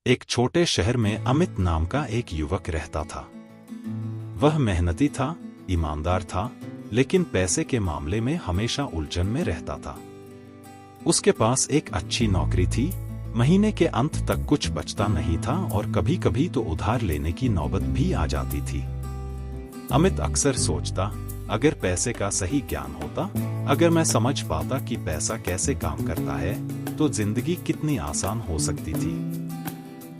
एक छोटे शहर में अमित नाम का एक युवक रहता था। वह मेहनती था, ईमानदार था, लेकिन पैसे के मामले में हमेशा उलझन में रहता था। उसके पास एक अच्छी नौकरी थी, महीने के अंत तक कुछ बचता नहीं था और कभी-कभी तो उधार लेने की नौबत भी आ जाती थी। अमित अक्सर सोचता, अगर पैसे का सही ज्ञान होता, अगर मैं समझ पाता कि पैसा कैसे काम करता है, तो जिंदगी कितनी आसान हो सकती थी।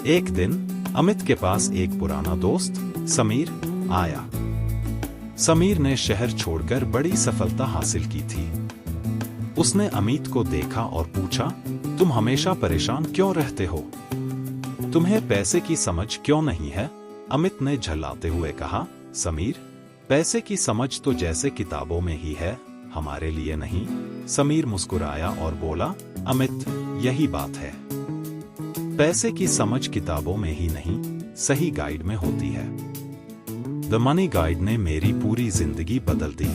एक दिन अमित के पास एक पुराना दोस्त समीर आया। समीर ने शहर छोड़कर बड़ी सफलता हासिल की थी। उसने अमित को देखा और पूछा, तुम हमेशा परेशान क्यों रहते हो? तुम्हें पैसे की समझ क्यों नहीं है? अमित ने झल्लाते हुए कहा, समीर, पैसे की समझ तो जैसे किताबों में ही है, हमारे लिए नहीं। समीर मुस्कुराया और बोला, अमित, यही बात है। पैसे की समझ किताबों में ही नहीं, सही गाइड में होती है। द मनी गाइड ने मेरी पूरी जिंदगी बदल दी।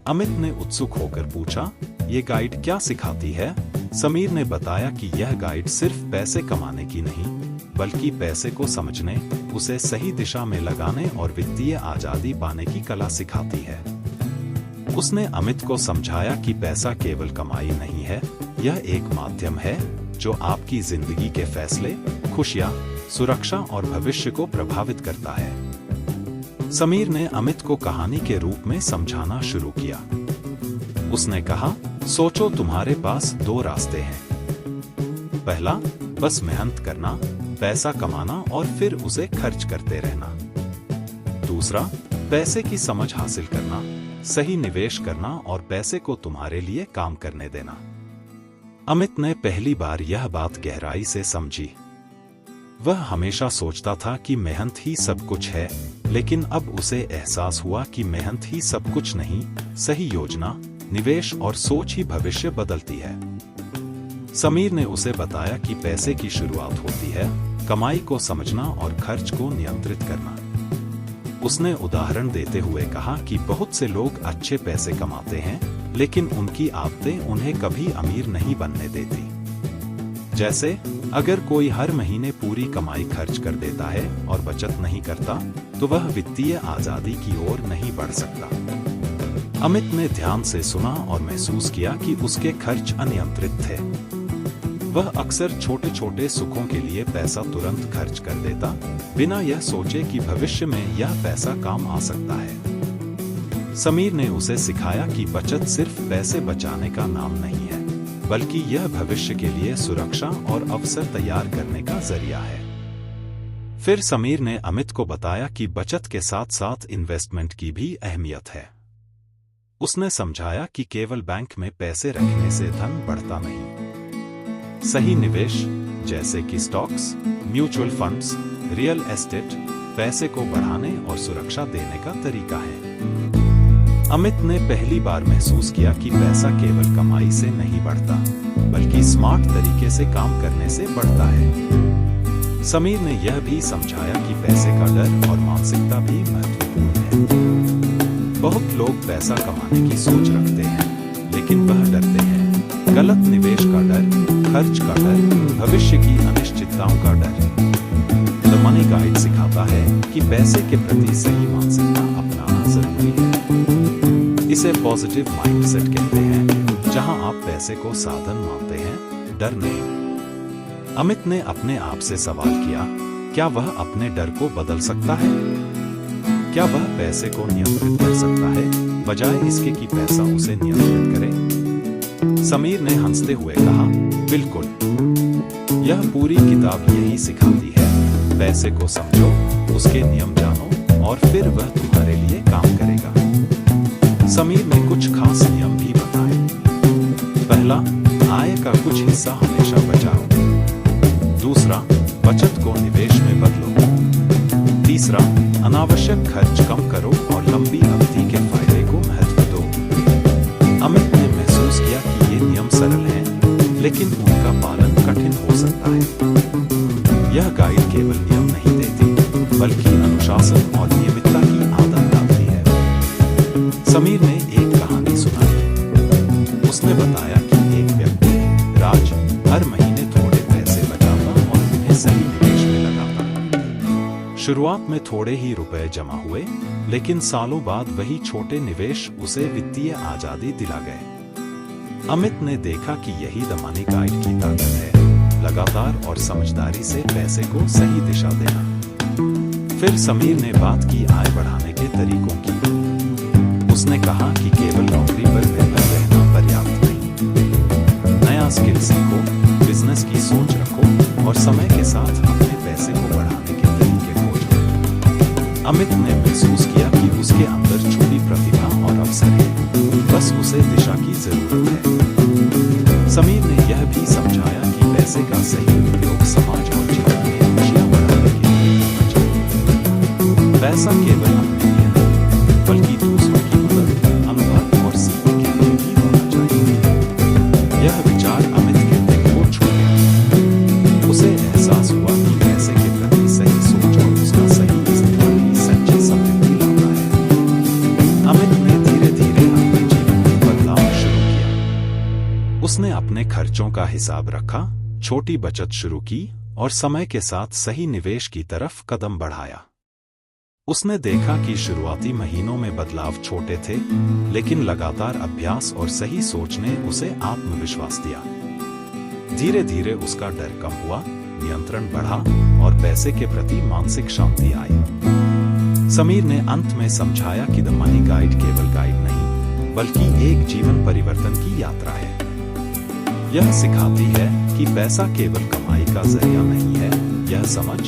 अमित ने उत्सुक होकर पूछा, ये गाइड क्या सिखाती है? समीर ने बताया कि यह गाइड सिर्फ पैसे कमाने की नहीं, बल्कि पैसे को समझने, उसे सही दिशा में लगाने और वित्तीय आजादी पाने की कला सिखाती है। उसने अमित को समझाया कि पैसा केवल कमाई नहीं है, यह एक माध्यम है जो आपकी जिंदगी के फैसले, खुशियां, सुरक्षा और भविष्य को प्रभावित करता है। समीर ने अमित को कहानी के रूप में समझाना शुरू किया। उसने कहा, सोचो, तुम्हारे पास दो रास्ते हैं। पहला, बस मेहनत करना, पैसा कमाना और फिर उसे खर्च करते रहना। दूसरा, पैसे की समझ हासिल करना, सही निवेश करना और पैसे को तुम्हारे लिए काम करने देना। अमित ने पहली बार यह बात गहराई से समझी। वह हमेशा सोचता था कि मेहनत ही सब कुछ है, लेकिन अब उसे एहसास हुआ कि मेहनत ही सब कुछ नहीं, सही योजना, निवेश और सोच ही भविष्य बदलती है। समीर ने उसे बताया कि पैसे की शुरुआत होती है कमाई को समझना और खर्च को नियंत्रित करना। उसने उदाहरण देते हुए कहा कि बहुत से लोग अच्छे पैसे कमाते हैं, लेकिन उनकी आदतें उन्हें कभी अमीर नहीं बनने देती। जैसे, अगर कोई हर महीने पूरी कमाई खर्च कर देता है और बचत नहीं करता, तो वह वित्तीय आजादी की ओर नहीं बढ़ सकता। अमित ने ध्यान से सुना और महसूस किया कि उसके खर्च अनियंत्रित थे। वह अक्सर छोटे छोटे सुखों के लिए पैसा तुरंत खर्च कर देता, बिना यह सोचे कि भविष्य में यह पैसा काम आ सकता है। समीर ने उसे सिखाया कि बचत सिर्फ पैसे बचाने का नाम नहीं है, बल्कि यह भविष्य के लिए सुरक्षा और अवसर तैयार करने का जरिया है। फिर समीर ने अमित को बताया कि बचत के साथ साथ इन्वेस्टमेंट की भी अहमियत है। उसने समझाया कि केवल बैंक में पैसे रखने से धन बढ़ता नहीं। सही निवेश, जैसे कि stocks, mutual funds, real estate, पैसे को बढ़ाने और सुरक्षा देने का तरीका है। अमित ने पहली बार महसूस किया कि पैसा केवल कमाई से नहीं बढ़ता, बल्कि स्मार्ट तरीके से काम करने से बढ़ता है। समीर ने यह भी समझाया कि पैसे का डर और मानसिकता भी महत्वपूर्ण है। बहुत लोग पैसा कमाने की सोच रखते हैं, लेकिन वह डरते हैं। गलत निवेश का डर, खर्च का डर, भविष्य की अनिश्चितताओं का डर। द मनी गाइड सिखाता है कि पैसे के प्रति सही मानसिकता अपनाना जरूरी है। इसे पॉजिटिव माइंडसेट कहते हैं, जहां आप पैसे को साधन मानते हैं, डर नहीं। अमित ने अपने आप से सवाल किया, क्या वह अपने डर को बदल सकता है? क्या वह पैसे को नियंत्रित कर सकता है, बजाय इसके कि पैसा उसे नियंत्रित करे? समीर ने हंसते हुए कहा, बिल्कुल। यह पूरी किताब यही सिखाती है, पैसे को समझो, उसके नियम जानो और फिर वह तुम्हारे लिए काम करेगा। समीर ने कुछ खास नियम भी बताए। पहला, आय का कुछ हिस्सा हमेशा बचाओ। दूसरा, बचत को निवेश में बदलो। तीसरा, अनावश्यक खर्च कम करो और लंबी अवधि के फायदे को महत्व दो। अमित ने महसूस किया कि ये नियम सरल हैं, लेकिन उनका पालन कठिन हो सकता है। यह गाइड केवल नियम नहीं देती, बल्कि अनुशासन और नियमितता की आदत डालती है। समीर ने एक कहानी सुनाई। उसने बताया कि एक व्यक्ति, राज, हर महीने थोड़े पैसे बचाता और उन्हें सही निवेश में लगाता। शुरुआत में थोड़े ही रुपए जमा हुए, लेकिन सालों बाद वही छोटे निवेश उसे वित्तीय आजादी दिला गए। अमित ने देखा कि यही द मनी गाइड की ताकत है, लगातार और समझदारी से पैसे को सही दिशा देना। फिर समीर ने बात की आय बढ़ाने के तरीकों की। उसने कहा कि केवल नौकरी पर निर्भर रहना पर्याप्त नहीं, नया स्किल सीखो, बिजनेस की सोच रखो और समय के साथ अपने पैसे को बढ़ाने के तरीके खोजो। अमित ने महसूस किया कि उसके अंदर छुपी प्रतिभा और अवसर है, बस उसे दिशा की जरूरत है। समीर ने यह भी समझाया कि पैसे का सही उपयोग समाज और जीवन में खुशियां बढ़ाने के लिए होना चाहिए। पैसा केवल अपने लिए नहीं, बल्कि दूसरों की मदद, अनुभव और सीख के लिए भी होना चाहिए। यह विचार अमित के दिल को छू गया। उसे एहसास हुआ कि पैसे के प्रति सही सोच और उसका सही इस्तेमाल ही सच्ची समृद्धि लाता है। अमित ने धीरे धीरे अपने जीवन में बदलाव शुरू किया। उसने अपने खर्चों का हिसाब रखा, छोटी बचत शुरू की और समय के साथ सही निवेश की तरफ कदम बढ़ाया। उसने देखा कि शुरुआती महीनों में बदलाव छोटे थे, लेकिन लगातार अभ्यास और सही सोच ने उसे आत्मविश्वास दिया। धीरे धीरे उसका डर कम हुआ, नियंत्रण बढ़ा और पैसे के प्रति मानसिक शांति आई। समीर ने अंत में समझाया कि द मनी गाइड केवल गाइड नहीं, बल्कि एक जीवन परिवर्तन की यात्रा है। यह सिखाती है कि पैसा केवल कमाई का जरिया नहीं है, यह समझ,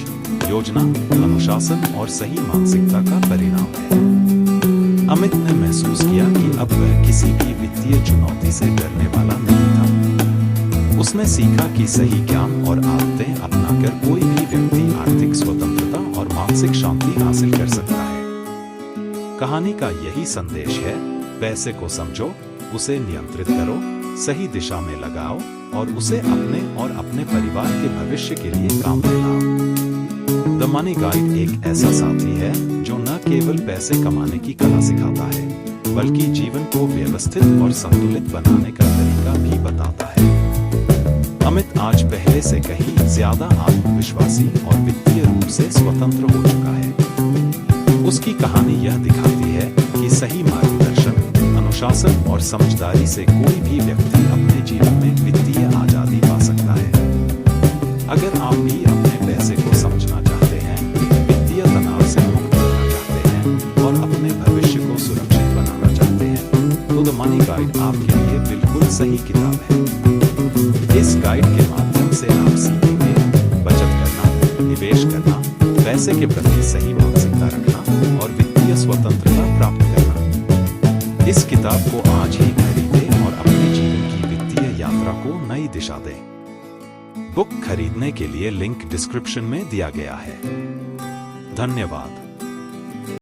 योजना, अनुशासन और सही मानसिकता का परिणाम है। अमित ने महसूस किया कि अब वह किसी भी वित्तीय चुनौती से डरने वाला नहीं था। उसने सीखा कि सही ज्ञान और आदतें अपनाकर कोई भी व्यक्ति आर्थिक स्वतंत्रता और मानसिक शांति हासिल कर सकता है। कहानी का यही संदेश है, पैसे को समझो, उसे नियंत्रित करो, सही दिशा में लगाओ और उसे अपने और अपने परिवार के भविष्य के लिए काम में लाओ। द मनी गाइड एक ऐसा साथी है जो न केवल पैसे कमाने की कला सिखाता है, बल्कि जीवन को व्यवस्थित और संतुलित बनाने का तरीका भी बताता है। अमित आज पहले से कहीं ज्यादा आत्मविश्वासी और वित्तीय रूप से स्वतंत्र हो चुका है। उसकी कहानी यह दिखाती है कि सही मार्गदर्शन, अनुशासन और समझदारी से कोई भी व्यक्ति अपने जीवन में वित्तीय आजादी पा सकता है। अगर आप भी अपने पैसे को समझना चाहते हैं, वित्तीय तनाव से मुक्त होना चाहते हैं और अपने भविष्य को सुरक्षित बनाना चाहते हैं, तो द मनी गाइड आपके लिए बिल्कुल सही किताब है। इस गाइड के माध्यम से आप सीखेंगे बचत करना, निवेश करना, पैसे के प्रति सही मानसिकता रखना और वित्तीय स्वतंत्रता प्राप्त करना। इस किताब को आज ही खरीदें और अपने जीवन की वित्तीय यात्रा को नई दिशा दें। बुक खरीदने के लिए लिंक डिस्क्रिप्शन में दिया गया है। धन्यवाद।